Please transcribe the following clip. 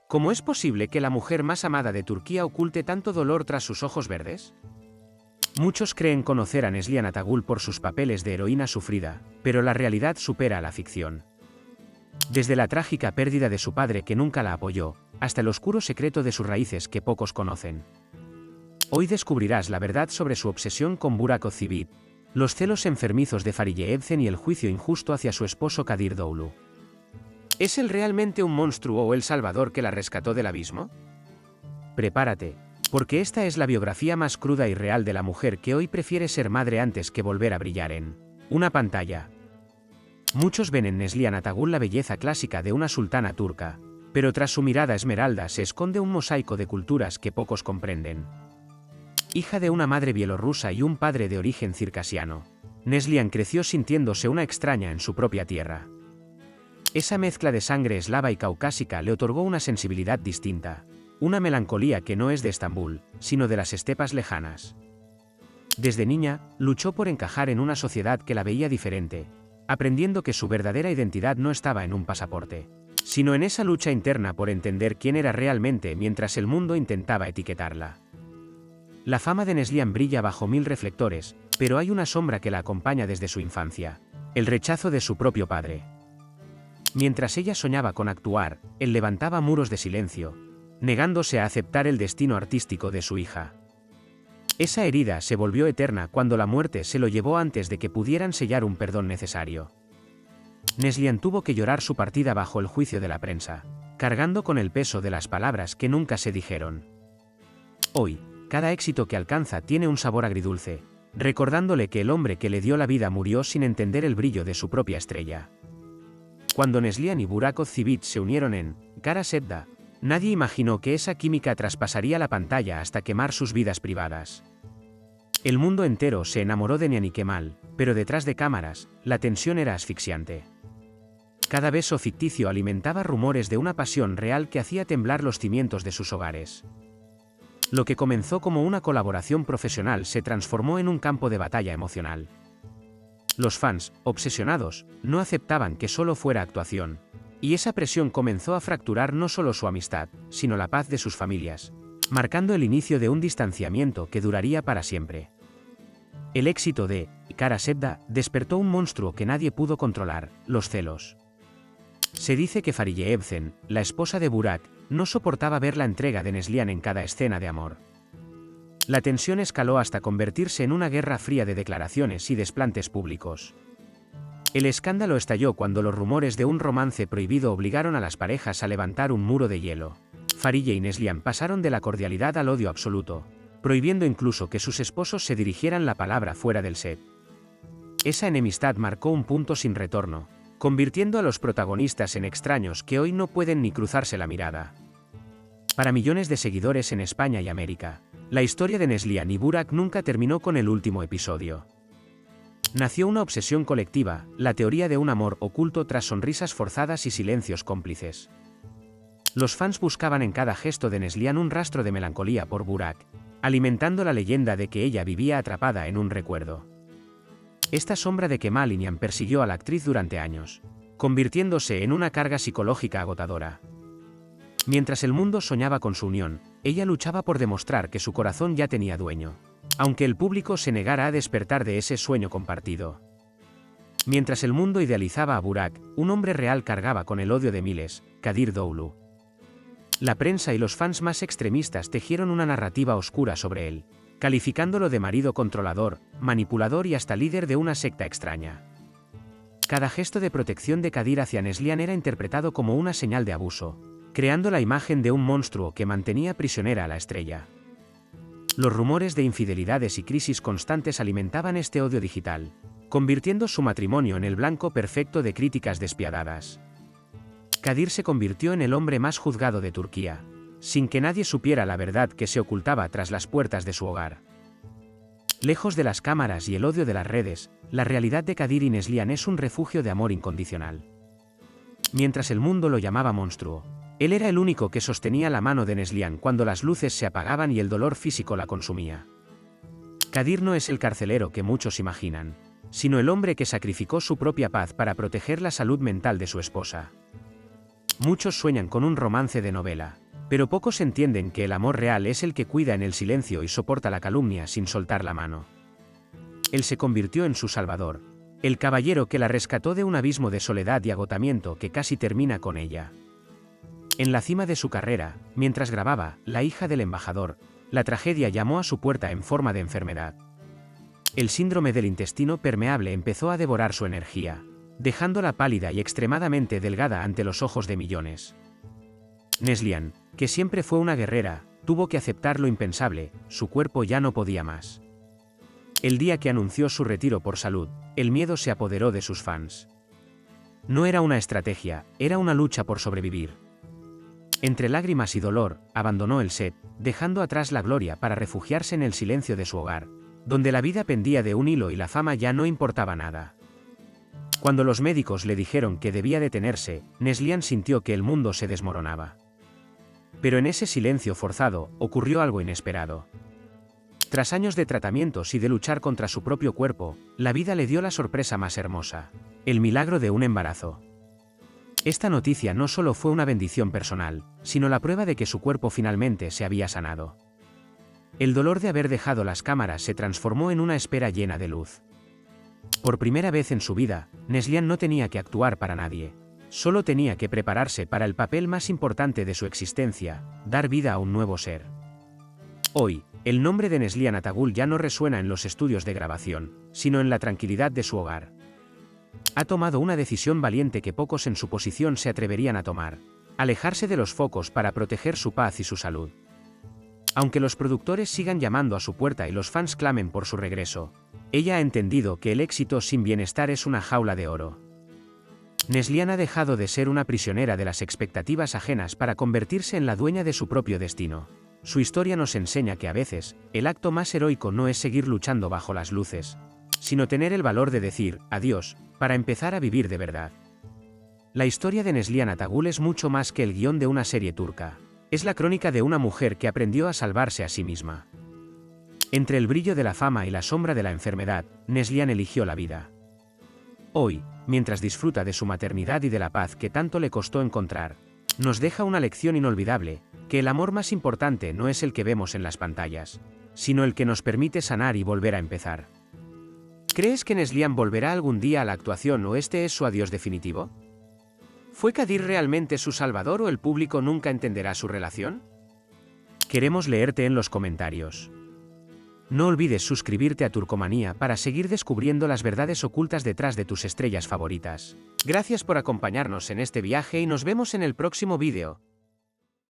¿Cómo es posible que la mujer más amada de Turquía oculte tanto dolor tras sus ojos verdes? Muchos creen conocer a Neslihan Atagul por sus papeles de heroína sufrida, pero la realidad supera a la ficción. Desde la trágica pérdida de su padre que nunca la apoyó, hasta el oscuro secreto de sus raíces que pocos conocen. Hoy descubrirás la verdad sobre su obsesión con Burak Özçivit, los celos enfermizos de Fariye Evcen y el juicio injusto hacia su esposo Kadir Doğulu. ¿Es él realmente un monstruo o el salvador que la rescató del abismo? Prepárate, porque esta es la biografía más cruda y real de la mujer que hoy prefiere ser madre antes que volver a brillar en una pantalla. Muchos ven en Neslihan Atagul la belleza clásica de una sultana turca, pero tras su mirada esmeralda se esconde un mosaico de culturas que pocos comprenden. Hija de una madre bielorrusa y un padre de origen circasiano, Neslihan creció sintiéndose una extraña en su propia tierra. Esa mezcla de sangre eslava y caucásica le otorgó una sensibilidad distinta, una melancolía que no es de Estambul, sino de las estepas lejanas. Desde niña, luchó por encajar en una sociedad que la veía diferente, aprendiendo que su verdadera identidad no estaba en un pasaporte, sino en esa lucha interna por entender quién era realmente mientras el mundo intentaba etiquetarla. La fama de Neslihan brilla bajo mil reflectores, pero hay una sombra que la acompaña desde su infancia: el rechazo de su propio padre. Mientras ella soñaba con actuar, él levantaba muros de silencio, negándose a aceptar el destino artístico de su hija. Esa herida se volvió eterna cuando la muerte se lo llevó antes de que pudieran sellar un perdón necesario. Neslihan tuvo que llorar su partida bajo el juicio de la prensa, cargando con el peso de las palabras que nunca se dijeron. Hoy, cada éxito que alcanza tiene un sabor agridulce, recordándole que el hombre que le dio la vida murió sin entender el brillo de su propia estrella. Cuando Neslihan y Burak Özçivit se unieron en Kara Sevda, nadie imaginó que esa química traspasaría la pantalla hasta quemar sus vidas privadas. El mundo entero se enamoró de Nihan y Kemal, pero detrás de cámaras, la tensión era asfixiante. Cada beso ficticio alimentaba rumores de una pasión real que hacía temblar los cimientos de sus hogares. Lo que comenzó como una colaboración profesional se transformó en un campo de batalla emocional. Los fans, obsesionados, no aceptaban que solo fuera actuación, y esa presión comenzó a fracturar no solo su amistad, sino la paz de sus familias, marcando el inicio de un distanciamiento que duraría para siempre. El éxito de Kara Sevda despertó un monstruo que nadie pudo controlar: los celos. Se dice que Fariye Evcen, la esposa de Burak, no soportaba ver la entrega de Neslihan en cada escena de amor. La tensión escaló hasta convertirse en una guerra fría de declaraciones y desplantes públicos. El escándalo estalló cuando los rumores de un romance prohibido obligaron a las parejas a levantar un muro de hielo. Fariye y Neslihan pasaron de la cordialidad al odio absoluto, prohibiendo incluso que sus esposos se dirigieran la palabra fuera del set. Esa enemistad marcó un punto sin retorno, convirtiendo a los protagonistas en extraños que hoy no pueden ni cruzarse la mirada. Para millones de seguidores en España y América, la historia de Neslihan y Burak nunca terminó con el último episodio. Nació una obsesión colectiva, la teoría de un amor oculto tras sonrisas forzadas y silencios cómplices. Los fans buscaban en cada gesto de Neslihan un rastro de melancolía por Burak, alimentando la leyenda de que ella vivía atrapada en un recuerdo. Esta sombra de Kemal y Nihan persiguió a la actriz durante años, convirtiéndose en una carga psicológica agotadora. Mientras el mundo soñaba con su unión, ella luchaba por demostrar que su corazón ya tenía dueño, aunque el público se negara a despertar de ese sueño compartido. Mientras el mundo idealizaba a Burak, un hombre real cargaba con el odio de miles: Kadir Doğulu. La prensa y los fans más extremistas tejieron una narrativa oscura sobre él, calificándolo de marido controlador, manipulador y hasta líder de una secta extraña. Cada gesto de protección de Kadir hacia Neslihan era interpretado como una señal de abuso, creando la imagen de un monstruo que mantenía prisionera a la estrella. Los rumores de infidelidades y crisis constantes alimentaban este odio digital, convirtiendo su matrimonio en el blanco perfecto de críticas despiadadas. Kadir se convirtió en el hombre más juzgado de Turquía, sin que nadie supiera la verdad que se ocultaba tras las puertas de su hogar. Lejos de las cámaras y el odio de las redes, la realidad de Kadir y Neslihan es un refugio de amor incondicional. Mientras el mundo lo llamaba monstruo, él era el único que sostenía la mano de Neslihan cuando las luces se apagaban y el dolor físico la consumía. Kadir no es el carcelero que muchos imaginan, sino el hombre que sacrificó su propia paz para proteger la salud mental de su esposa. Muchos sueñan con un romance de novela, pero pocos entienden que el amor real es el que cuida en el silencio y soporta la calumnia sin soltar la mano. Él se convirtió en su salvador, el caballero que la rescató de un abismo de soledad y agotamiento que casi termina con ella. En la cima de su carrera, mientras grababa La hija del embajador, la tragedia llamó a su puerta en forma de enfermedad. El síndrome del intestino permeable empezó a devorar su energía, dejándola pálida y extremadamente delgada ante los ojos de millones. Neslihan, que siempre fue una guerrera, tuvo que aceptar lo impensable, su cuerpo ya no podía más. El día que anunció su retiro por salud, el miedo se apoderó de sus fans. No era una estrategia, era una lucha por sobrevivir. Entre lágrimas y dolor, abandonó el set, dejando atrás la gloria para refugiarse en el silencio de su hogar, donde la vida pendía de un hilo y la fama ya no importaba nada. Cuando los médicos le dijeron que debía detenerse, Neslihan sintió que el mundo se desmoronaba. Pero en ese silencio forzado, ocurrió algo inesperado. Tras años de tratamientos y de luchar contra su propio cuerpo, la vida le dio la sorpresa más hermosa: el milagro de un embarazo. Esta noticia no solo fue una bendición personal, sino la prueba de que su cuerpo finalmente se había sanado. El dolor de haber dejado las cámaras se transformó en una espera llena de luz. Por primera vez en su vida, Neslihan no tenía que actuar para nadie. Solo tenía que prepararse para el papel más importante de su existencia: dar vida a un nuevo ser. Hoy, el nombre de Neslihan Atagul ya no resuena en los estudios de grabación, sino en la tranquilidad de su hogar. Ha tomado una decisión valiente que pocos en su posición se atreverían a tomar: alejarse de los focos para proteger su paz y su salud. Aunque los productores sigan llamando a su puerta y los fans clamen por su regreso, ella ha entendido que el éxito sin bienestar es una jaula de oro. Neslihan ha dejado de ser una prisionera de las expectativas ajenas para convertirse en la dueña de su propio destino. Su historia nos enseña que a veces, el acto más heroico no es seguir luchando bajo las luces, sino tener el valor de decir adiós, para empezar a vivir de verdad. La historia de Neslihan Atagul es mucho más que el guión de una serie turca. Es la crónica de una mujer que aprendió a salvarse a sí misma. Entre el brillo de la fama y la sombra de la enfermedad, Neslihan eligió la vida. Hoy, mientras disfruta de su maternidad y de la paz que tanto le costó encontrar, nos deja una lección inolvidable: que el amor más importante no es el que vemos en las pantallas, sino el que nos permite sanar y volver a empezar. ¿Crees que Neslihan volverá algún día a la actuación o este es su adiós definitivo? ¿Fue Kadir realmente su salvador o el público nunca entenderá su relación? Queremos leerte en los comentarios. No olvides suscribirte a Turcomanía para seguir descubriendo las verdades ocultas detrás de tus estrellas favoritas. Gracias por acompañarnos en este viaje y nos vemos en el próximo vídeo.